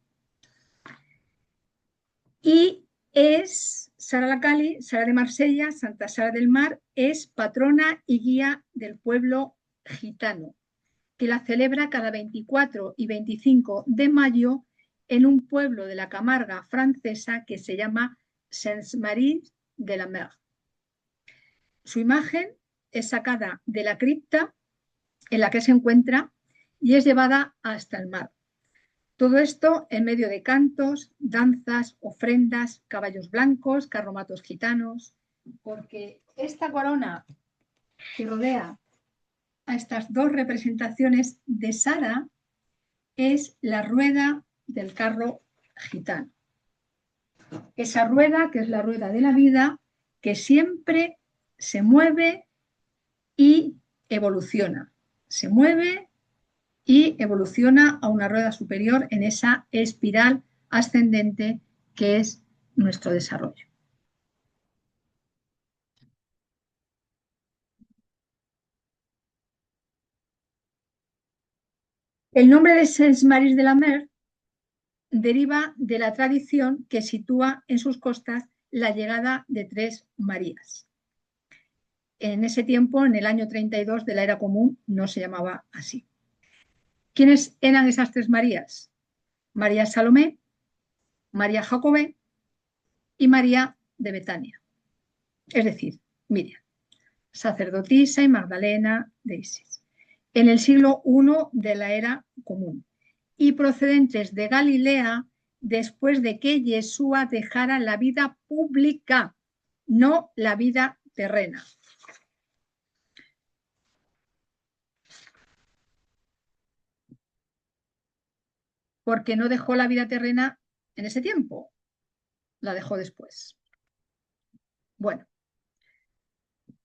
Y es Sara Lacali, Sara de Marsella, Santa Sara del Mar, es patrona y guía del pueblo gitano, que la celebra cada 24 y 25 de mayo en un pueblo de la Camarga francesa que se llama Saint-Marie de la Mer. Su imagen es sacada de la cripta en la que se encuentra y es llevada hasta el mar. Todo esto en medio de cantos, danzas, ofrendas, caballos blancos, carromatos gitanos, porque esta corona que rodea a estas dos representaciones de Sara es la rueda del carro gitano. Esa rueda, que es la rueda de la vida, que siempre se mueve y evoluciona. Se mueve y evoluciona a una rueda superior en esa espiral ascendente que es nuestro desarrollo. El nombre de Saint-Marie de la Mer deriva de la tradición que sitúa en sus costas la llegada de tres Marías. En ese tiempo, en el año 32 de la era común, no se llamaba así. ¿Quiénes eran esas tres Marías? María Salomé, María Jacobé y María de Betania, es decir, Miriam, sacerdotisa y Magdalena de Isis, en el siglo I de la era común y procedentes de Galilea después de que Yeshua dejara la vida pública, no la vida terrena. Porque no dejó la vida terrena en ese tiempo, la dejó después. Bueno,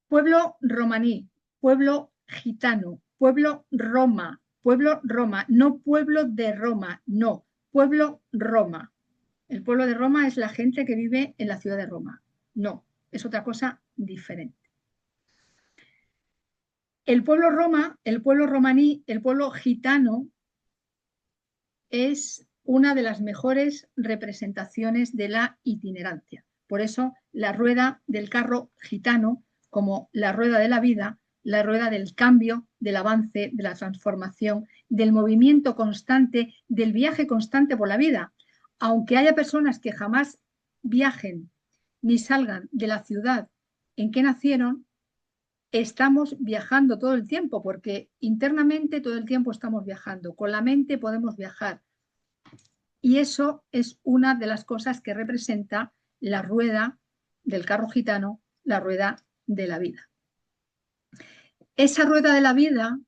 pueblo romaní, pueblo gitano, pueblo Roma, no pueblo de Roma, no, pueblo Roma. El pueblo de Roma es la gente que vive en la ciudad de Roma. No, es otra cosa diferente. El pueblo Roma, el pueblo romaní, el pueblo gitano es una de las mejores representaciones de la itinerancia. Por eso la rueda del carro gitano, como la rueda de la vida, la rueda del cambio, del avance, de la transformación, del movimiento constante, del viaje constante por la vida. Aunque haya personas que jamás viajen ni salgan de la ciudad en que nacieron, estamos viajando todo el tiempo, porque internamente todo el tiempo estamos viajando. Con la mente podemos viajar. Y eso es una de las cosas que representa la rueda del carro gitano, la rueda de la vida. Esa rueda de la vida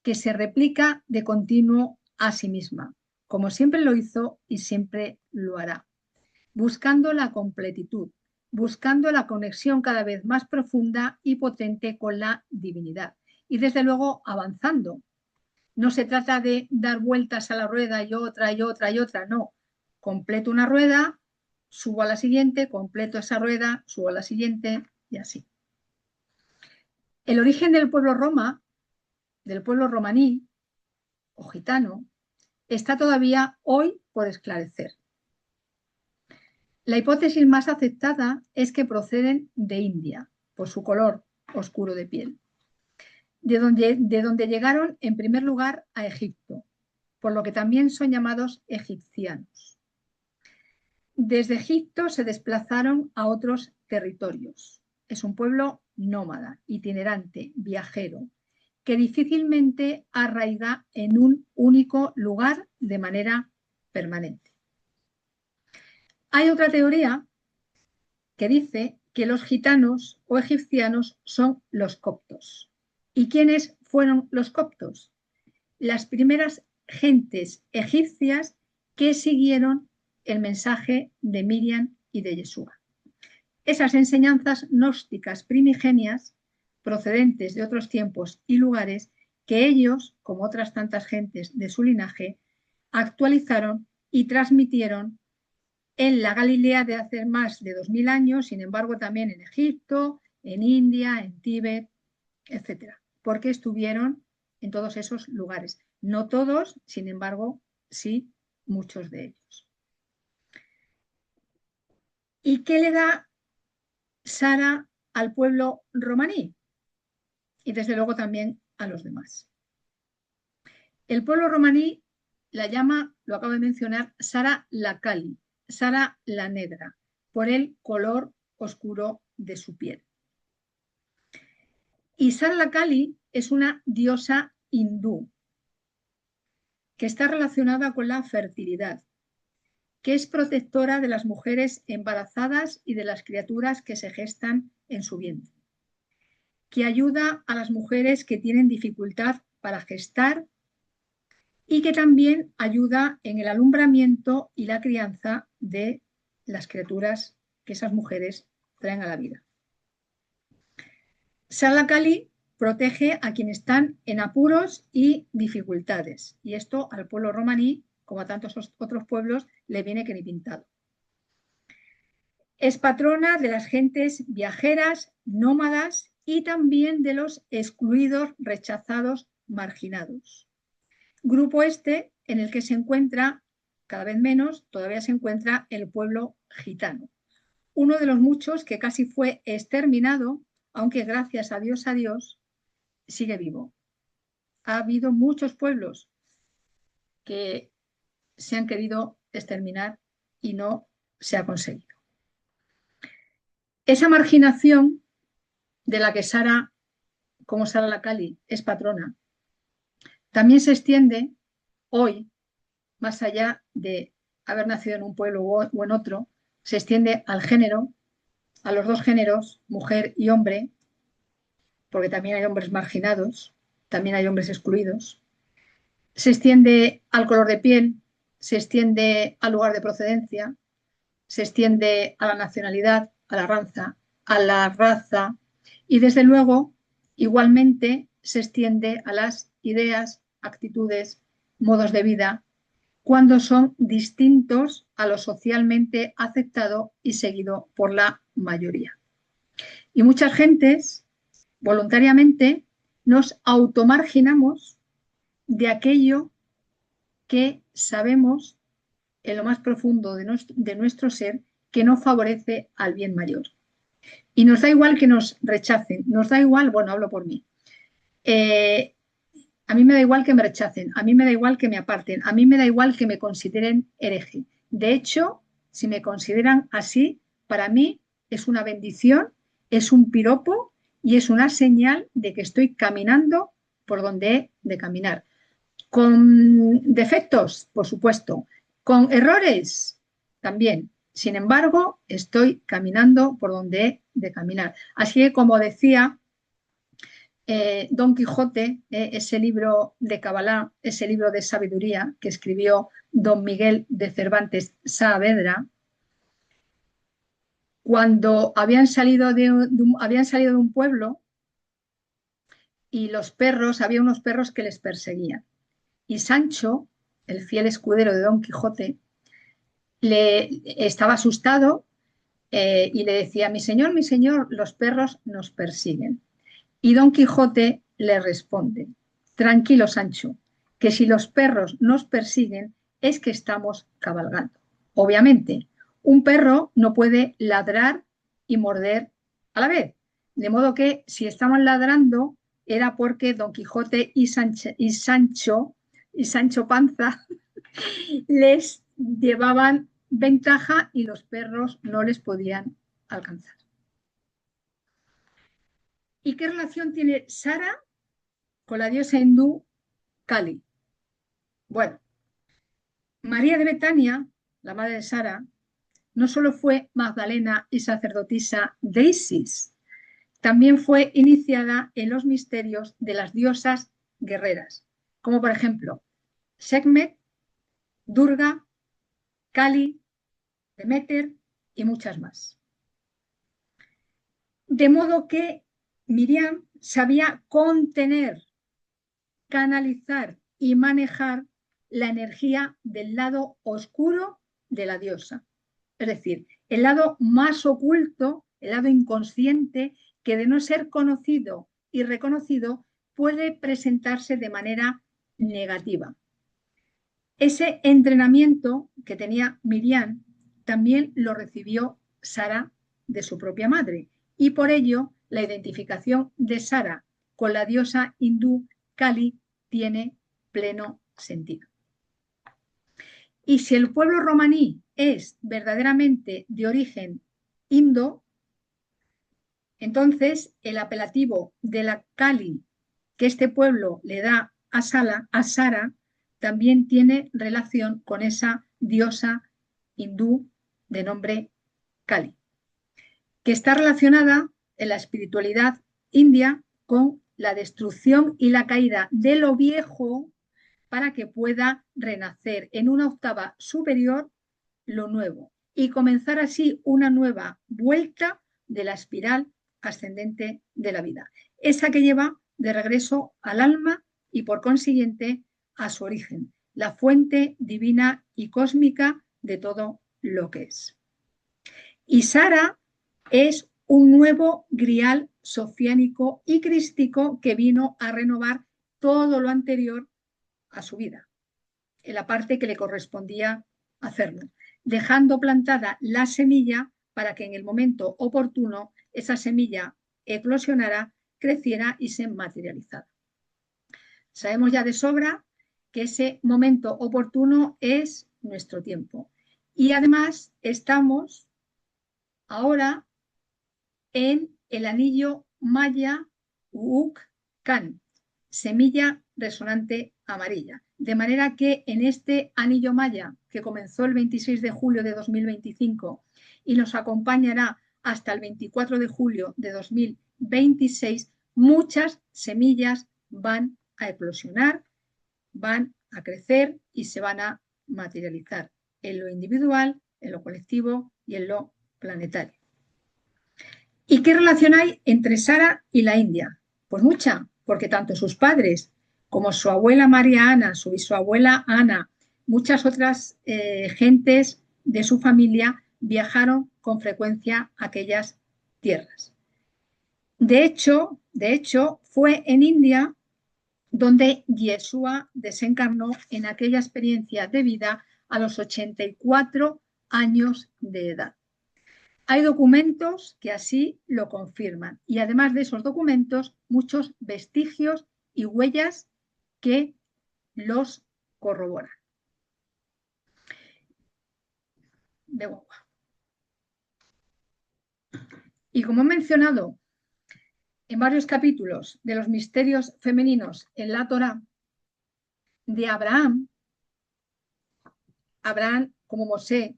que se replica de continuo a sí misma, como siempre lo hizo y siempre lo hará, buscando la completitud, buscando la conexión cada vez más profunda y potente con la divinidad. Y desde luego avanzando. No se trata de dar vueltas a la rueda y otra y otra y otra, no. Completo una rueda, subo a la siguiente, completo esa rueda, subo a la siguiente y así. El origen del pueblo Roma, del pueblo romaní o gitano, está todavía hoy por esclarecer. La hipótesis más aceptada es que proceden de India, por su color oscuro de piel, de donde llegaron en primer lugar a Egipto, por lo que también son llamados egipcianos. Desde Egipto se desplazaron a otros territorios. Es un pueblo nómada, itinerante, viajero, que difícilmente arraiga en un único lugar de manera permanente. Hay otra teoría que dice que los gitanos o egipcianos son los coptos. ¿Y quiénes fueron los coptos? Las primeras gentes egipcias que siguieron el mensaje de Miriam y de Yeshua. Esas enseñanzas gnósticas primigenias procedentes de otros tiempos y lugares que ellos, como otras tantas gentes de su linaje, actualizaron y transmitieron en la Galilea de hace más de 2000 años, sin embargo también en Egipto, en India, en Tíbet, etcétera, porque estuvieron en todos esos lugares. No todos, sin embargo, sí muchos de ellos. ¿Y qué le da Sara al pueblo romaní? Y desde luego también a los demás. El pueblo romaní la llama, lo acabo de mencionar, Sara la Cali, Sara la Negra, por el color oscuro de su piel. Y Sara la Cali es una diosa hindú que está relacionada con la fertilidad, que es protectora de las mujeres embarazadas y de las criaturas que se gestan en su vientre, que ayuda a las mujeres que tienen dificultad para gestar y que también ayuda en el alumbramiento y la crianza de las criaturas que esas mujeres traen a la vida. Sara Kali protege a quienes están en apuros y dificultades, y esto al pueblo romaní, como a tantos otros pueblos, le viene que ni pintado. Es patrona de las gentes viajeras, nómadas y también de los excluidos, rechazados, marginados. Grupo este en el que se encuentra, cada vez menos, todavía se encuentra el pueblo gitano. Uno de los muchos que casi fue exterminado, aunque gracias a Dios, sigue vivo. Ha habido muchos pueblos que se han querido exterminar y no se ha conseguido. Esa marginación de la que Sara, como Sara la Kali, es patrona, también se extiende hoy, más allá de haber nacido en un pueblo o en otro, se extiende al género, a los dos géneros, mujer y hombre, porque también hay hombres marginados, también hay hombres excluidos. Se extiende al color de piel, se extiende al lugar de procedencia, se extiende a la nacionalidad, a la raza y desde luego igualmente se extiende a las ideas, actitudes, modos de vida, cuando son distintos a lo socialmente aceptado y seguido por la mayoría. Y muchas gentes, voluntariamente, nos automarginamos de aquello que sabemos en lo más profundo de nuestro ser que no favorece al bien mayor. Y nos da igual que nos rechacen, nos da igual, bueno, hablo por mí, a mí me da igual que me rechacen, a mí me da igual que me aparten, a mí me da igual que me consideren hereje. De hecho, si me consideran así, para mí es una bendición, es un piropo y es una señal de que estoy caminando por donde he de caminar. Con defectos, por supuesto, con errores también. Sin embargo, estoy caminando por donde he de caminar. Así que, como decía Don Quijote, ese libro de Cabalá, ese libro de sabiduría que escribió Don Miguel de Cervantes Saavedra, cuando habían salido de un pueblo y los perros, había unos perros que les perseguían. Y Sancho, el fiel escudero de Don Quijote, estaba asustado y le decía, mi señor, los perros nos persiguen. Y Don Quijote le responde, tranquilo Sancho, que si los perros nos persiguen es que estamos cabalgando. Obviamente, un perro no puede ladrar y morder a la vez. De modo que si estaban ladrando era porque Don Quijote y Sancho Panza les llevaban ventaja y los perros no les podían alcanzar. ¿Y qué relación tiene Sara con la diosa hindú Kali? Bueno, María de Betania, la madre de Sara, no solo fue Magdalena y sacerdotisa de Isis, también fue iniciada en los misterios de las diosas guerreras, como por ejemplo Sekhmet, Durga, Kali, Deméter y muchas más. De modo que Miriam, sabía contener, canalizar y manejar la energía del lado oscuro de la diosa. Es decir, el lado más oculto, el lado inconsciente, que de no ser conocido y reconocido puede presentarse de manera negativa. Ese entrenamiento que tenía Miriam también lo recibió Sara de su propia madre, y por ello la identificación de Sara con la diosa hindú Kali tiene pleno sentido. Y si el pueblo romaní es verdaderamente de origen indo, entonces el apelativo de la Kali que este pueblo le da a Sara, también tiene relación con esa diosa hindú de nombre Kali, que está relacionada en la espiritualidad india con la destrucción y la caída de lo viejo para que pueda renacer en una octava superior lo nuevo y comenzar así una nueva vuelta de la espiral ascendente de la vida, esa que lleva de regreso al alma y por consiguiente a su origen, la fuente divina y cósmica de todo lo que es. Y Sara es un nuevo grial sofiánico y crístico que vino a renovar todo lo anterior a su vida, en la parte que le correspondía hacerlo, dejando plantada la semilla para que en el momento oportuno esa semilla eclosionara, creciera y se materializara. Sabemos ya de sobra que ese momento oportuno es nuestro tiempo. Y además estamos ahora en el anillo Maya Uuk-Kan, semilla resonante amarilla. De manera que en este anillo Maya, que comenzó el 26 de julio de 2025 y nos acompañará hasta el 24 de julio de 2026, muchas semillas van a eclosionar, van a crecer y se van a materializar en lo individual, en lo colectivo y en lo planetario. ¿Y qué relación hay entre Sara y la India? Pues mucha, porque tanto sus padres como su abuela María Ana, su bisabuela Ana, muchas otras gentes de su familia viajaron con frecuencia a aquellas tierras. De hecho, fue en India donde Yeshua desencarnó en aquella experiencia de vida a los 84 años de edad. Hay documentos que así lo confirman y además de esos documentos, muchos vestigios y huellas que los corroboran. De guagua. Y como he mencionado en varios capítulos de los misterios femeninos en la Torá, de Abraham como Mosé,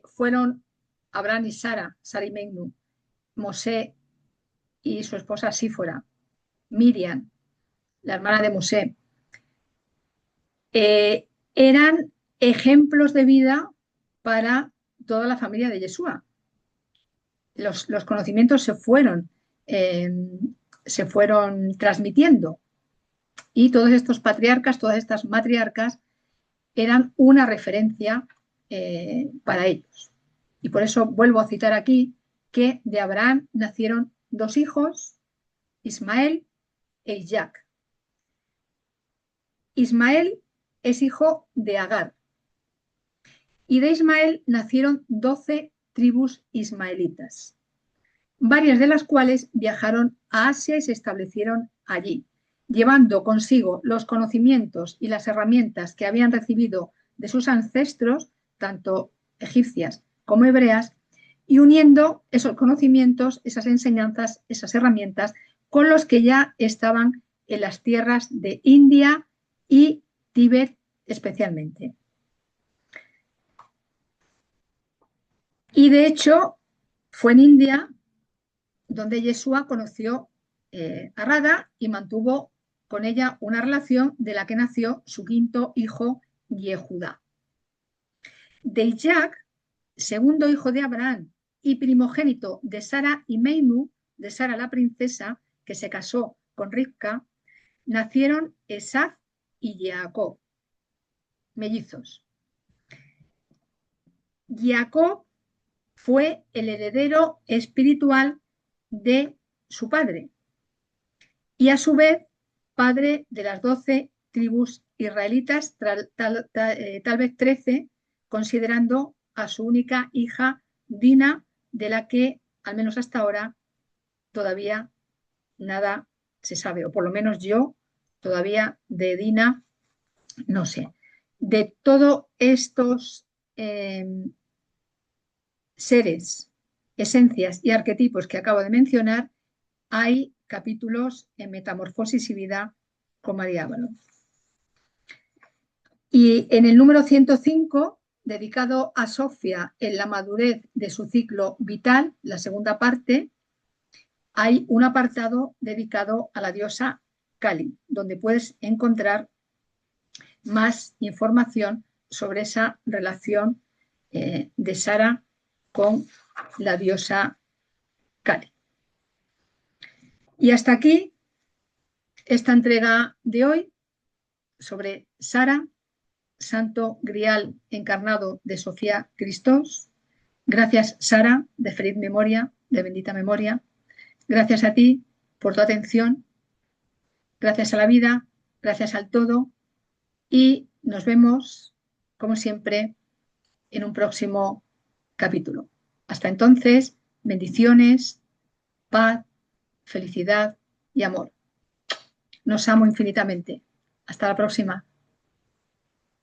fueron Abraham y Sara y Menú, Mosé y su esposa Sífora, Miriam, la hermana de Mosé, eran ejemplos de vida para toda la familia de Yeshua. Los conocimientos se fueron transmitiendo y todos estos patriarcas, todas estas matriarcas eran una referencia para ellos. Y por eso vuelvo a citar aquí que de Abraham nacieron dos hijos, Ismael e Isaac. Ismael es hijo de Agar. Y de Ismael nacieron 12 tribus ismaelitas, varias de las cuales viajaron a Asia y se establecieron allí, llevando consigo los conocimientos y las herramientas que habían recibido de sus ancestros, tanto egipcias como hebreas, y uniendo esos conocimientos, esas enseñanzas, esas herramientas, con los que ya estaban en las tierras de India y Tíbet especialmente. Y de hecho, fue en India donde Yeshua conoció a Radha y mantuvo con ella una relación de la que nació su quinto hijo, Yehudá. De Isaac, segundo hijo de Abraham y primogénito de Sara y Meinú, de Sara la princesa, que se casó con Rivka, nacieron Esav y Jacob, mellizos. Jacob fue el heredero espiritual de su padre y a su vez padre de las 12 tribus israelitas, tal vez 13, considerando a su única hija Dina, de la que, al menos hasta ahora, todavía nada se sabe, o por lo menos yo todavía de Dina no sé. De todos estos seres, esencias y arquetipos que acabo de mencionar, hay capítulos en Metamorfosis y Vida con María Avalon. Y en el número 105, dedicado a Sofía en la madurez de su ciclo vital, la segunda parte, hay un apartado dedicado a la diosa Kali, donde puedes encontrar más información sobre esa relación de Sara con la diosa Kali. Y hasta aquí esta entrega de hoy sobre Sara, Santo Grial encarnado de Sofía Christos. Gracias, Sara, de feliz memoria, de bendita memoria. Gracias a ti por tu atención. Gracias a la vida, gracias al todo. Y nos vemos, como siempre, en un próximo capítulo. Hasta entonces, bendiciones, paz, felicidad y amor. Nos amo infinitamente. Hasta la próxima.